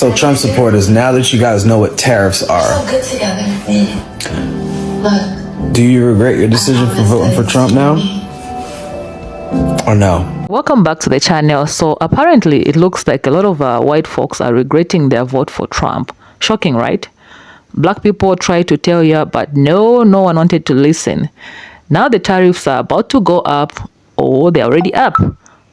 So Trump supporters, now that you guys know what tariffs are, so good together. Look, do you regret your decision for voting for Trump now? Or no? Welcome back to the channel. So apparently it looks like a lot of white folks are regretting their vote for Trump. Shocking, right? Black people tried to tell you, but no one wanted to listen. Now the tariffs are about to go up, or they're already up.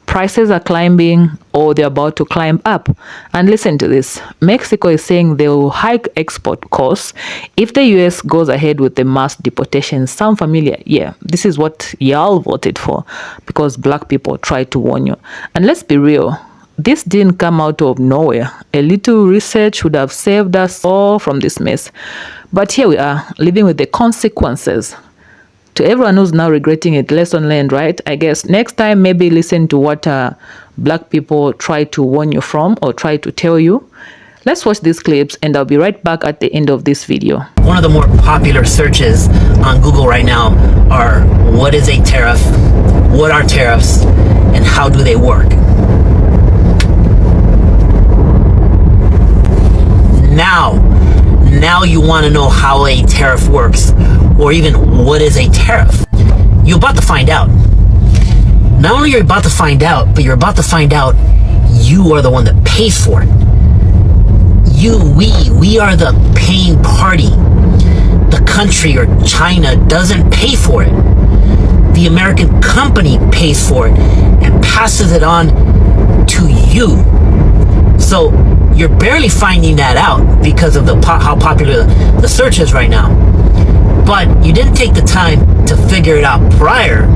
Prices are climbing, or they're about to climb up. And listen to this. Mexico is saying they will hike export costs if the US goes ahead with the mass deportation. Sound familiar? Yeah, this is what y'all voted for, because black people tried to warn you. And let's be real, this didn't come out of nowhere. A little research would have saved us all from this mess. But here we are, living with the consequences. To everyone who's now regretting it, lesson learned, right? I guess next time, maybe listen to what black people try to warn you from or try to tell you. Let's watch these clips and I'll be right back at the end of this video. One of the more popular searches on Google right now are, what is a tariff? What are tariffs? And how do they work? Now you want to know how a tariff works, or even what is a tariff. You're about to find out. Not only are you about to find out, but you're about to find out you are the one that pays for it. We are the paying party. The country or China doesn't pay for it. The American company pays for it and passes it on to you. So you're barely finding that out because of how popular the search is right now. But you didn't take the time to figure it out prior.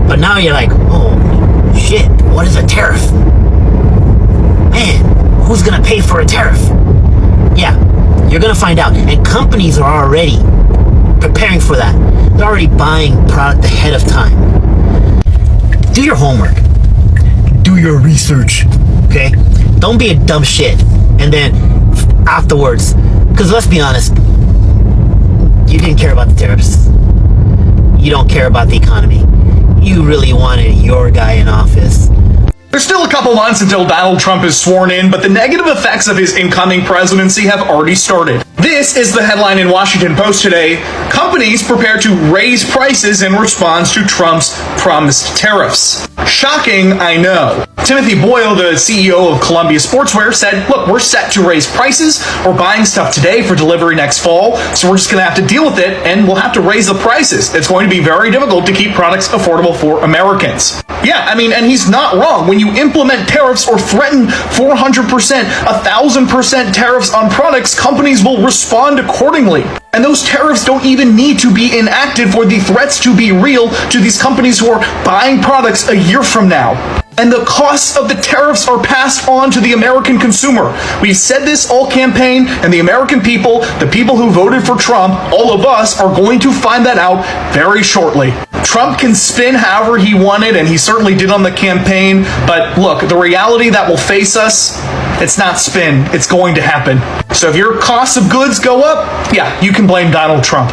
But now you're like, oh shit, what is a tariff? Man, who's gonna pay for a tariff? Yeah, you're gonna find out. And companies are already preparing for that. They're already buying product ahead of time. Do your homework. Do your research, okay? Don't be a dumb shit. And then afterwards, because let's be honest, you didn't care about the tariffs. You don't care about the economy. You really wanted your guy in office. There's still a couple months until Donald Trump is sworn in, but the negative effects of his incoming presidency have already started. This is the headline in Washington Post today. Companies prepare to raise prices in response to Trump's promised tariffs. Shocking, I know. Timothy Boyle, the CEO of Columbia Sportswear, said, look, we're set to raise prices. We're buying stuff today for delivery next fall, so we're just going to have to deal with it, and we'll have to raise the prices. It's going to be very difficult to keep products affordable for Americans. Yeah, I mean, and he's not wrong. When you implement tariffs or threaten 400%, 1,000% tariffs on products, companies will respond accordingly. And those tariffs don't even need to be enacted for the threats to be real to these companies who are buying products a year from now. And the costs of the tariffs are passed on to the American consumer. We've said this all campaign, and the American people, the people who voted for Trump, all of us, are going to find that out very shortly. Trump can spin however he wanted, and he certainly did on the campaign, but look, the reality that will face us, it's not spin, it's going to happen. So if your costs of goods go up, yeah, you can blame Donald Trump.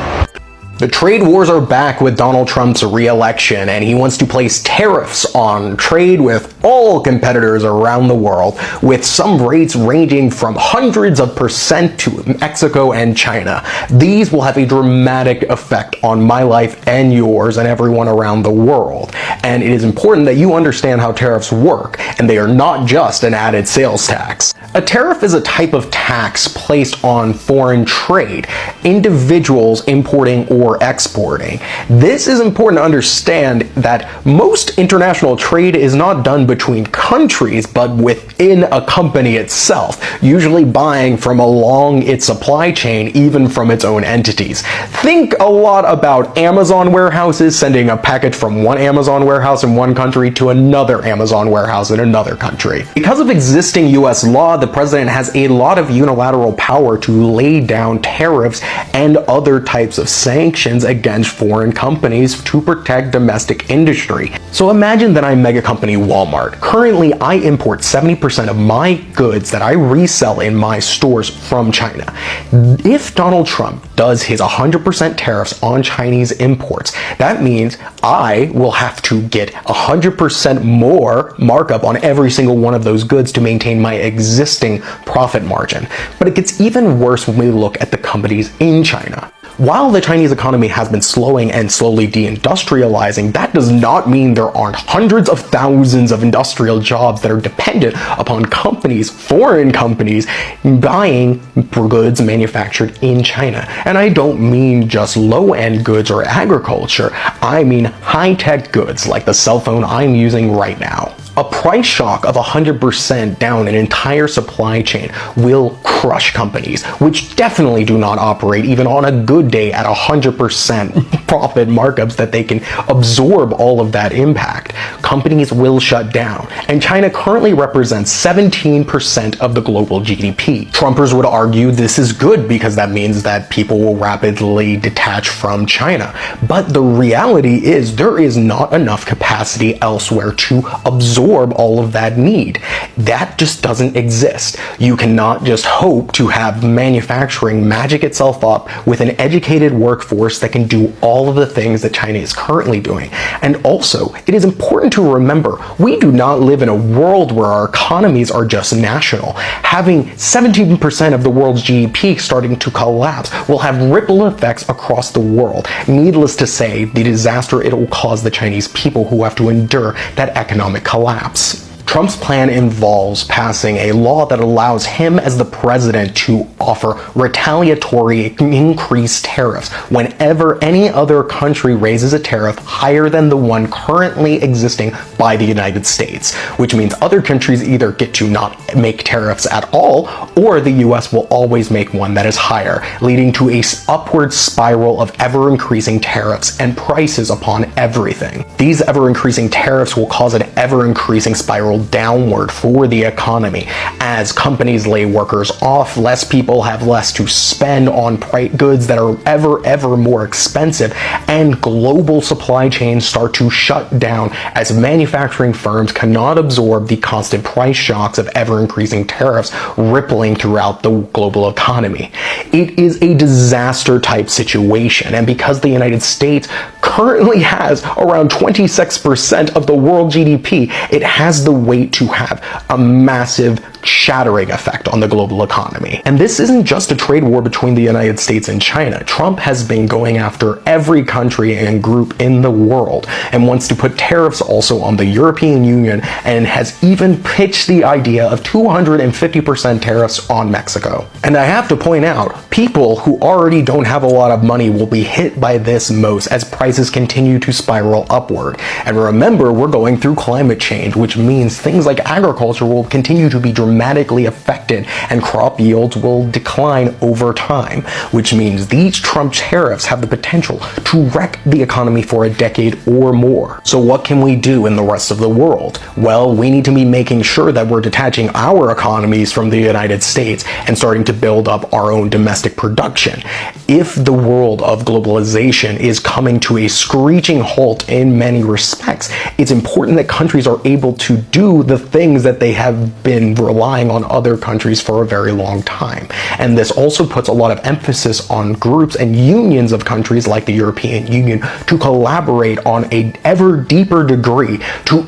The trade wars are back with Donald Trump's re-election, and he wants to place tariffs on trade with all competitors around the world, with some rates ranging from hundreds of percent to Mexico and China. These will have a dramatic effect on my life and yours and everyone around the world. And it is important that you understand how tariffs work, and they are not just an added sales tax. A tariff is a type of tax placed on foreign trade, individuals importing or exporting. This is important to understand that most international trade is not done between countries, but within a company itself, usually buying from along its supply chain, even from its own entities. Think a lot about Amazon warehouses sending a package from one Amazon warehouse in one country to another Amazon warehouse in another country. Because of existing US law, the president has a lot of unilateral power to lay down tariffs and other types of sanctions sanctions against foreign companies to protect domestic industry. So imagine that I'm mega company Walmart. Currently, I import 70% of my goods that I resell in my stores from China. If Donald Trump does his 100% tariffs on Chinese imports, that means I will have to get 100% more markup on every single one of those goods to maintain my existing profit margin. But it gets even worse when we look at the companies in China. While the Chinese economy has been slowing and slowly deindustrializing, that does not mean there aren't hundreds of thousands of industrial jobs that are dependent upon companies, foreign companies, buying goods manufactured in China. And I don't mean just low-end goods or agriculture, I mean high-tech goods like the cell phone I'm using right now. A price shock of 100% down an entire supply chain will crush companies, which definitely do not operate even on a good day at 100% profit markups that they can absorb all of that impact. Companies will shut down, and China currently represents 17% of the global GDP. Trumpers would argue this is good because that means that people will rapidly detach from China. But the reality is there is not enough capacity elsewhere to absorb all of that need. That just doesn't exist. You cannot just hope to have manufacturing magic itself up with an educated workforce that can do all of the things that China is currently doing. And also, it is important to remember, we do not live in a world where our economies are just national. Having 17% of the world's GDP starting to collapse will have ripple effects across the world. Needless to say, the disaster it will cause the Chinese people who have to endure that economic collapse. Trump's plan involves passing a law that allows him as the president to offer retaliatory increased tariffs whenever any other country raises a tariff higher than the one currently existing by the United States, which means other countries either get to not make tariffs at all, or the US will always make one that is higher, leading to an upward spiral of ever-increasing tariffs and prices upon everything. These ever-increasing tariffs will cause an ever-increasing spiral downward for the economy. As companies lay workers off, less people have less to spend on goods that are ever more expensive, and global supply chains start to shut down as manufacturing firms cannot absorb the constant price shocks of ever-increasing tariffs rippling throughout the global economy. It is a disaster type situation, and because the United States currently has around 26% of the world GDP, it has the weight to have a massive shattering effect on the global economy. And this isn't just a trade war between the United States and China. Trump has been going after every country and group in the world and wants to put tariffs also on the European Union, and has even pitched the idea of 250% tariffs on Mexico. And I have to point out, people who already don't have a lot of money will be hit by this most as prices continue to spiral upward. And remember, we're going through climate change, which means things like agriculture will continue to be dramatically affected and crop yields will decline over time, which means these Trump tariffs have the potential to wreck the economy for a decade or more. So what can we do in the rest of the world? Well, we need to be making sure that we're detaching our economies from the United States and starting to build up our own domestic production. If the world of globalization is coming to a screeching halt in many respects, it's important that countries are able to do the things that they have been relying on other countries for a very long time. And this also puts a lot of emphasis on groups and unions of countries like the European Union to collaborate on an ever deeper degree to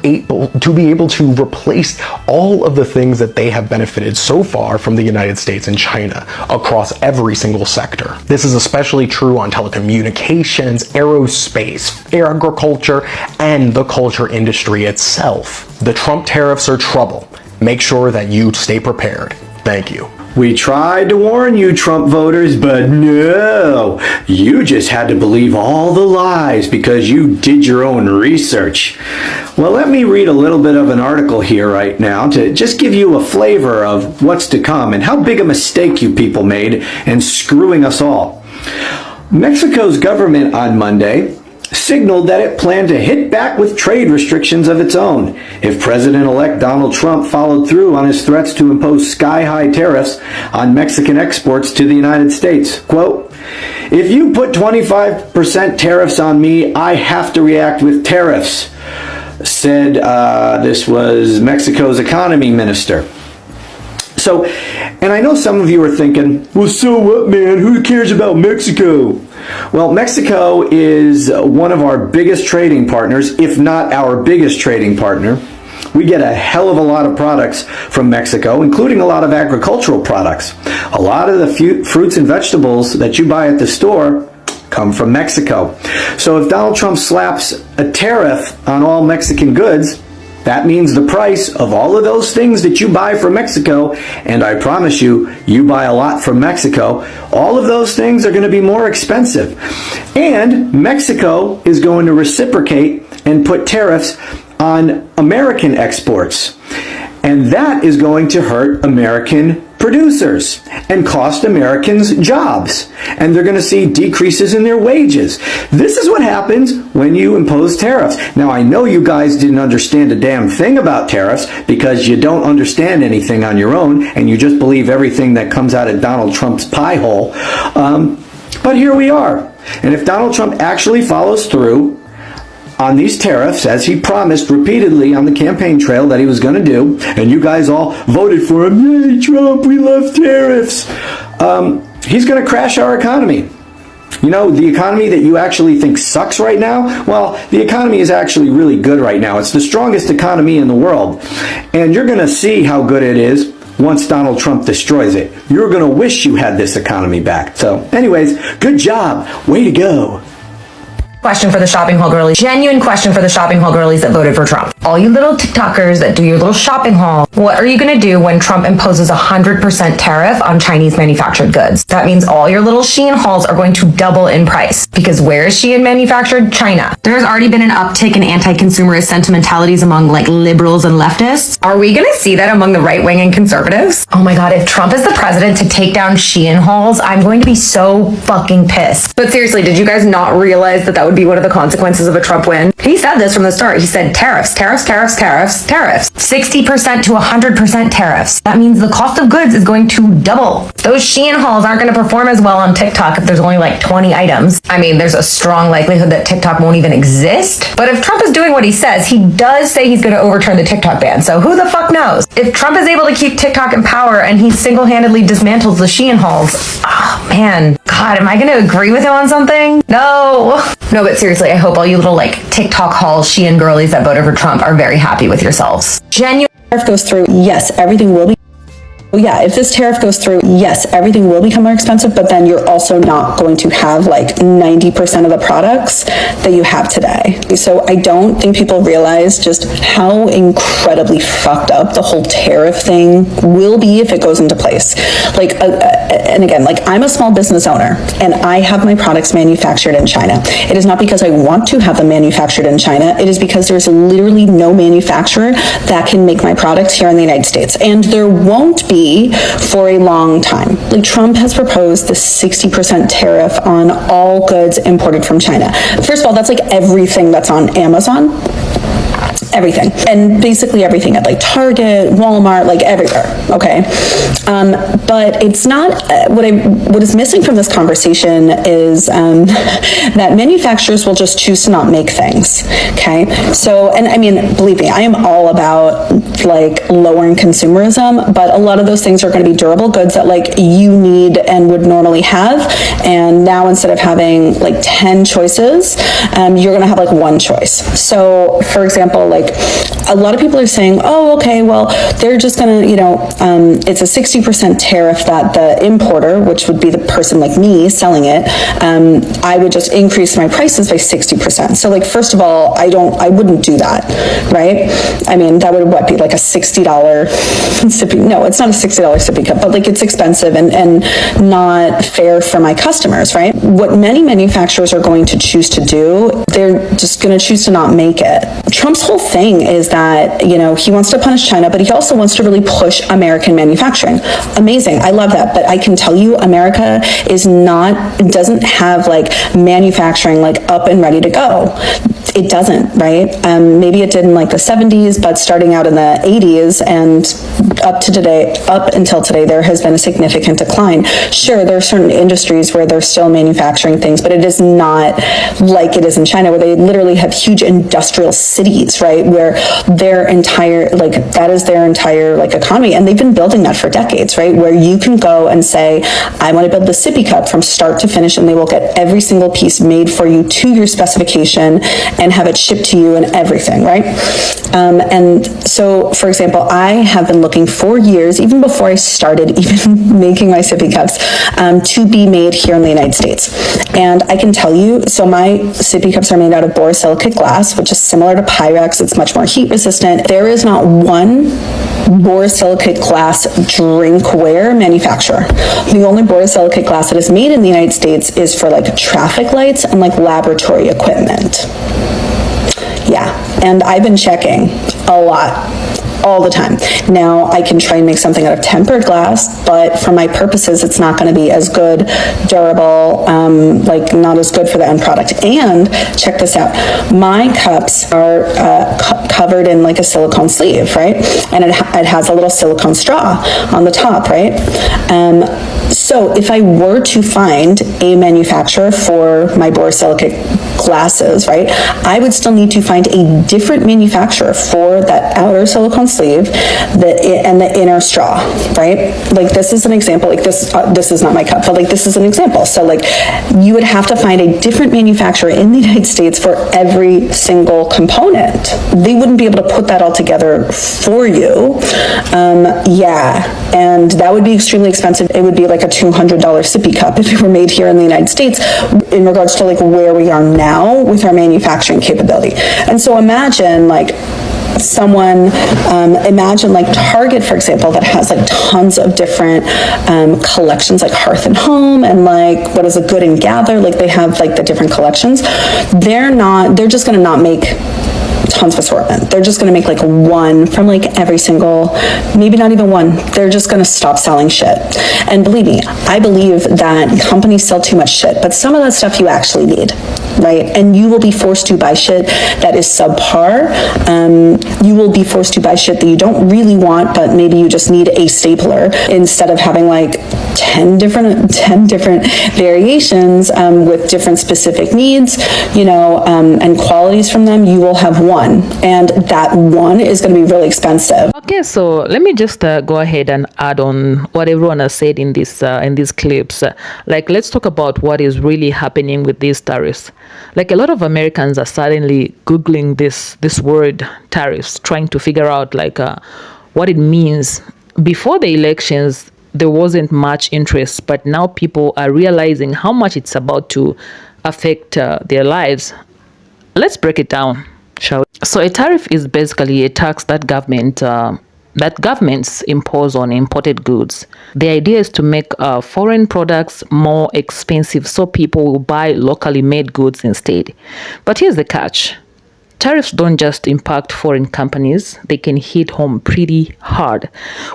be able to replace all of the things that they have benefited so far from the United States and China across every single sector. This is especially true on telecommunications, aerospace, agriculture, and the culture industry itself. The Trump tariffs are trouble. Make sure that you stay prepared. Thank you. We tried to warn you, Trump voters, but no, you just had to believe all the lies because you did your own research. Well, let me read a little bit of an article here right now to just give you a flavor of what's to come and how big a mistake you people made in screwing us all. Mexico's government on Monday signaled that it planned to hit back with trade restrictions of its own if President-elect Donald Trump followed through on his threats to impose sky-high tariffs on Mexican exports to the United States. Quote, If you put 25% tariffs on me, I have to react with tariffs, said this was Mexico's economy minister. So, and I know some of you are thinking, well, so what, man? Who cares about Mexico? Well, Mexico is one of our biggest trading partners, if not our biggest trading partner. We get a hell of a lot of products from Mexico, including a lot of agricultural products. A lot of the fruits and vegetables that you buy at the store come from Mexico. So if Donald Trump slaps a tariff on all Mexican goods, that means the price of all of those things that you buy from Mexico, and I promise you, you buy a lot from Mexico, all of those things are going to be more expensive. And Mexico is going to reciprocate and put tariffs on American exports. And that is going to hurt American producers and cost Americans jobs. And they're going to see decreases in their wages. This is what happens when you impose tariffs. Now, I know you guys didn't understand a damn thing about tariffs because you don't understand anything on your own and you just believe everything that comes out of Donald Trump's pie hole. But here we are. And if Donald Trump actually follows through on these tariffs, as he promised repeatedly on the campaign trail that he was going to do, and you guys all voted for him, yay, Trump, we love tariffs, he's going to crash our economy. You know, the economy that you actually think sucks right now, well, the economy is actually really good right now. It's the strongest economy in the world. And you're going to see how good it is once Donald Trump destroys it. You're going to wish you had this economy back. So, anyways, good job. Way to go. Question for the shopping haul girlies. Genuine question for the shopping haul girlies that voted for Trump. All you little TikTokers that do your little shopping haul, what are you going to do when Trump imposes 100% tariff on Chinese manufactured goods? That means all your little Shein hauls are going to double in price. Because where is Shein manufactured? China. There's already been an uptick in anti-consumerist sentimentalities among like liberals and leftists. Are we going to see that among the right wing and conservatives? Oh my God, if Trump is the president to take down Shein hauls, I'm going to be so fucking pissed. But seriously, did you guys not realize that would be one of the consequences of a Trump win? He said this from the start. He said tariffs, tariffs, tariffs, tariffs, tariffs. 60% to 100% tariffs. That means the cost of goods is going to double. Those Shein hauls aren't going to perform as well on TikTok if there's only like 20 items. I mean, there's a strong likelihood that TikTok won't even exist. But if Trump is doing what he says, he does say he's going to overturn the TikTok ban. So who the fuck knows? If Trump is able to keep TikTok in power and he single-handedly dismantles the Shein hauls, oh man, God, am I going to agree with him on something? No, but seriously, I hope all you little like TikTok haul Shein girlies that voted for Trump are very happy with yourselves. Genuine tariff goes through, yes, everything will be. Yeah, if this tariff goes through, yes, everything will become more expensive, but then you're also not going to have like 90% of the products that you have today. So I don't think people realize just how incredibly fucked up the whole tariff thing will be if it goes into place. Like, and again, like I'm a small business owner and I have my products manufactured in China. It is not because I want to have them manufactured in China. It is because there's literally no manufacturer that can make my products here in the United States. And there won't be for a long time. Like Trump has proposed the 60% tariff on all goods imported from China. First of all, that's like everything that's on Amazon. Everything. And basically everything at like Target, Walmart, like everywhere. Okay. But it's not, what is missing from this conversation is that manufacturers will just choose to not make things. Okay. So, and I mean, believe me, I am all about like lowering consumerism, but a lot of those things are going to be durable goods that like you need and would normally have. And now instead of having like 10 choices, you're going to have like one choice. So for example, like a lot of people are saying, oh, okay, well, they're just going to, it's a 60% tariff that the importer, which would be the person like me selling it, I would just increase my prices by 60%. So like, first of all, I wouldn't do that, right? I mean, that would be like a $60 sippy, no, it's not a $60 sippy cup, but like it's expensive and not fair for my customers, right? What many manufacturers are going to choose to do, they're just going to choose to not make it. Trump's whole thing is that, he wants to punish China, but he also wants to really push American manufacturing. Amazing. I love that. But I can tell you, America doesn't have like manufacturing like up and ready to go. It doesn't, right? Maybe it did in like the 70s, but starting out in the 80s and up until today, there has been a significant decline. Sure, there are certain industries where they're still manufacturing things, but it is not like it is in China, where they literally have huge industrial cities, right? Where their entire, that is their entire, economy. And they've been building that for decades, right? Where you can go and say, I want to build the sippy cup from start to finish, and they will get every single piece made for you to your specification and have it shipped to you and everything, right? And so, for example, I have been looking for years, even before I started even making my sippy cups, to be made here in the United States. And I can tell you, so my sippy cups are made out of borosilicate glass, which is similar to Pyrex. It's much more heat resistant. There is not one borosilicate glass drinkware manufacturer. The only borosilicate glass that is made in the United States is for traffic lights and laboratory equipment. Yeah, and I've been checking a lot, all the time. Now, I can try and make something out of tempered glass, but for my purposes, it's not going to be as good, durable, not as good for the end product. And check this out. My cups are covered in a silicone sleeve, right? And it has a little silicone straw on the top, right? So if I were to find a manufacturer for my borosilicate glasses, right, I would still need to find a different manufacturer for that outer silicone sleeve and the inner straw, right? This is an example. This is not my cup, but this is an example. So you would have to find a different manufacturer in the United States for every single component. They wouldn't be able to put that all together for you. Yeah, and that would be extremely expensive. It would be a $200 sippy cup if it were made here in the United States, in regards to where we are now with our manufacturing capability. And so imagine someone, imagine Target, for example, that has tons of different collections, Hearth and Home, and what is a Good and Gather, they have the different collections. They're just gonna not make tons of assortment. They're just going to make one from every single, maybe not even one. They're just going to stop selling shit. And believe me, I believe that companies sell too much shit, but some of that stuff you actually need, right? And you will be forced to buy shit that is subpar. You will be forced to buy shit that you don't really want, but maybe you just need a stapler instead of having 10 different variations with different specific needs, and qualities from them. You will have one, and that one is going to be really expensive. Okay, so let me just go ahead and add on what everyone has said in these clips. Let's talk about what is really happening with these tariffs. A lot of Americans are suddenly Googling this word tariffs, trying to figure out what it means. Before the elections, there wasn't much interest, but now people are realizing how much it's about to affect their lives. Let's break it down, shall we? So a tariff is basically a tax that governments impose on imported goods. The idea is to make foreign products more expensive so people will buy locally made goods instead. But here's the catch. Tariffs don't just impact foreign companies, they can hit home pretty hard.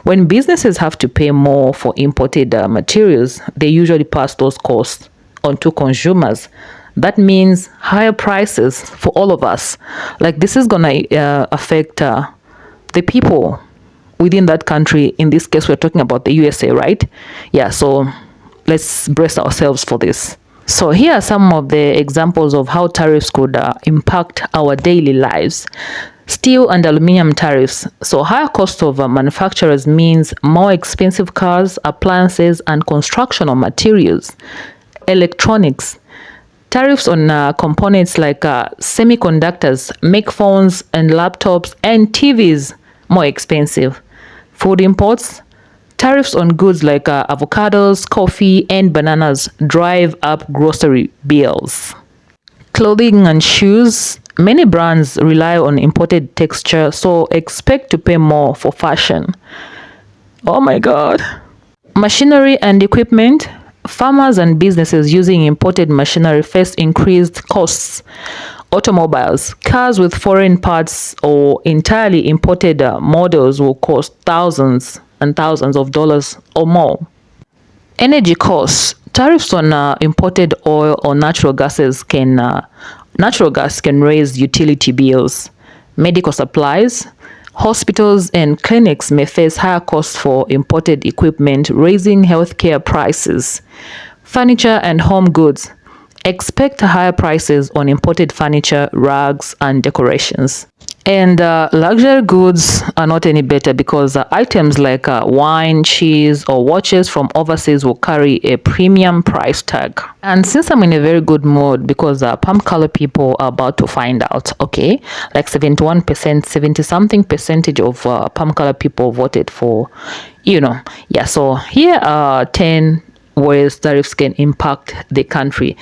When businesses have to pay more for imported materials, they usually pass those costs on to consumers. That means higher prices for all of us. This is gonna affect the people within that country. In this case, we're talking about the USA, right? Yeah, so let's brace ourselves for this. So here are some of the examples of how tariffs could impact our daily lives. Steel and aluminum tariffs. So higher cost of manufacturers means more expensive cars, appliances, and construction materials. Electronics. Tariffs on components like semiconductors make phones and laptops and TVs more expensive. Food imports. Tariffs on goods like avocados, coffee, and bananas drive up grocery bills. Clothing and shoes. Many brands rely on imported texture, so expect to pay more for fashion. Oh my God. Machinery and equipment. Farmers and businesses using imported machinery face increased costs. Automobiles, cars with foreign parts or entirely imported models will cost thousands and thousands of dollars or more. Energy costs. Tariffs on imported oil or natural gas can raise utility bills. Medical supplies. Hospitals and clinics may face higher costs for imported equipment, raising healthcare prices. Furniture and home goods. Expect higher prices on imported furniture, rugs, and decorations. And luxury goods are not any better because items like wine, cheese, or watches from overseas will carry a premium price tag. And since I'm in a very good mood because palm color people are about to find out, okay, like 71%, 70 something percentage of palm color people voted for, yeah. So here are 10 ways tariffs can impact the country.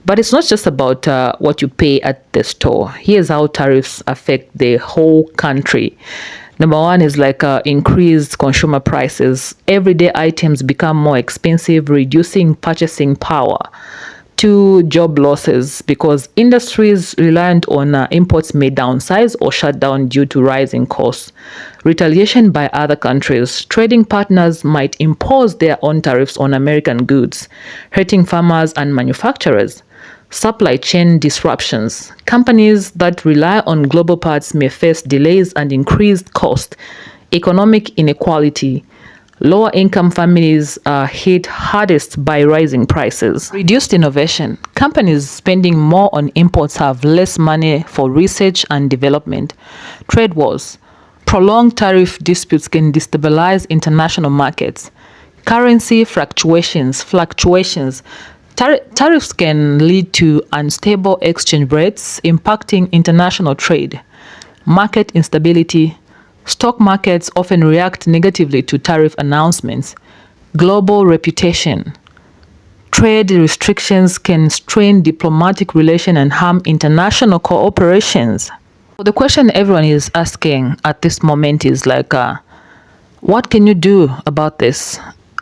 But it's not just about what you pay at the store. Here's how tariffs affect the whole country. Number one is like increased consumer prices. Everyday items become more expensive, reducing purchasing power. 2, job losses, because industries reliant on imports may downsize or shut down due to rising costs. Retaliation by other countries. Trading partners might impose their own tariffs on American goods, hurting farmers and manufacturers. Supply chain disruptions. Companies that rely on global parts may face delays and increased cost. Economic inequality. Lower income families are hit hardest by rising prices. Reduced innovation. Companies spending more on imports have less money for research and development. Trade wars. Prolonged tariff disputes can destabilize international markets. Currency fluctuations. Tariffs can lead to unstable exchange rates, impacting international trade. Market instability. Stock markets often react negatively to tariff announcements. Global reputation. Trade restrictions can strain diplomatic relations and harm international cooperations. So the question everyone is asking at this moment is like, what can you do about this?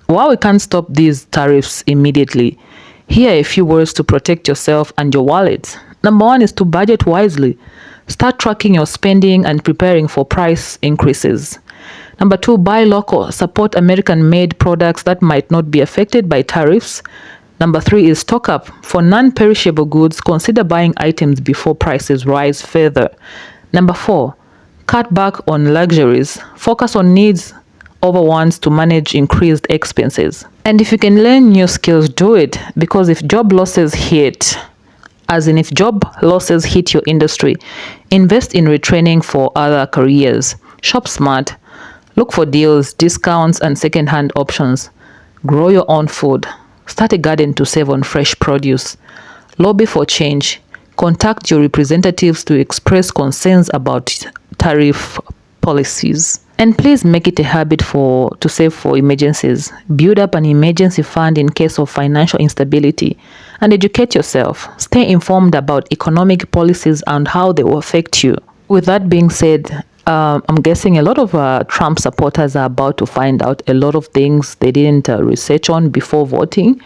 While we can't stop these tariffs immediately, here are a few words to protect yourself and your wallet. Number one is to budget wisely. Start tracking your spending and preparing for price increases. Number 2, buy local. Support American-made products that might not be affected by tariffs. Number 3 is stock up. For non-perishable goods, consider buying items before prices rise further. Number 4, cut back on luxuries. Focus on needs over wants to manage increased expenses. And if you can learn new skills, do it, because if job losses hit your industry, invest in retraining for other careers. Shop smart. Look for deals, discounts, and second-hand options. Grow your own food. Start a garden to save on fresh produce. Lobby for change. Contact your representatives to express concerns about tariff policies. And please make it a habit to save for emergencies. Build up an emergency fund in case of financial instability. And educate yourself. Stay informed about economic policies and how they will affect you. With that being said, I'm guessing a lot of Trump supporters are about to find out a lot of things they didn't research on before voting.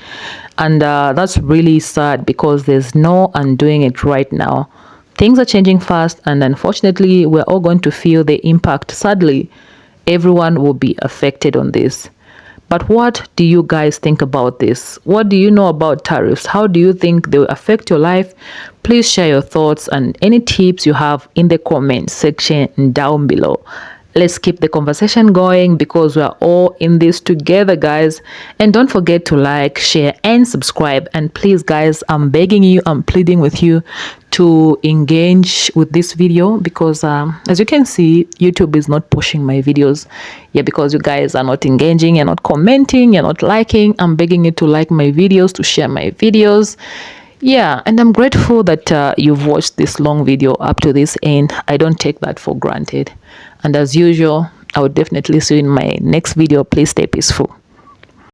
And that's really sad because there's no undoing it right now. Things are changing fast, and unfortunately, we're all going to feel the impact. Sadly, everyone will be affected on this. But what do you guys think about this? What do you know about tariffs? How do you think they will affect your life? Please share your thoughts and any tips you have in the comment section down below. Let's keep the conversation going because we are all in this together, guys. And don't forget to like, share, and subscribe. And please, guys, I'm begging you, I'm pleading with you to engage with this video because as you can see, YouTube is not pushing my videos. Yeah, because you guys are not engaging, you're not commenting, you're not liking. I'm begging you to like my videos, to share my videos. Yeah, and I'm grateful that you've watched this long video up to this end. I don't take that for granted. And as usual, I will definitely see you in my next video. Please stay peaceful.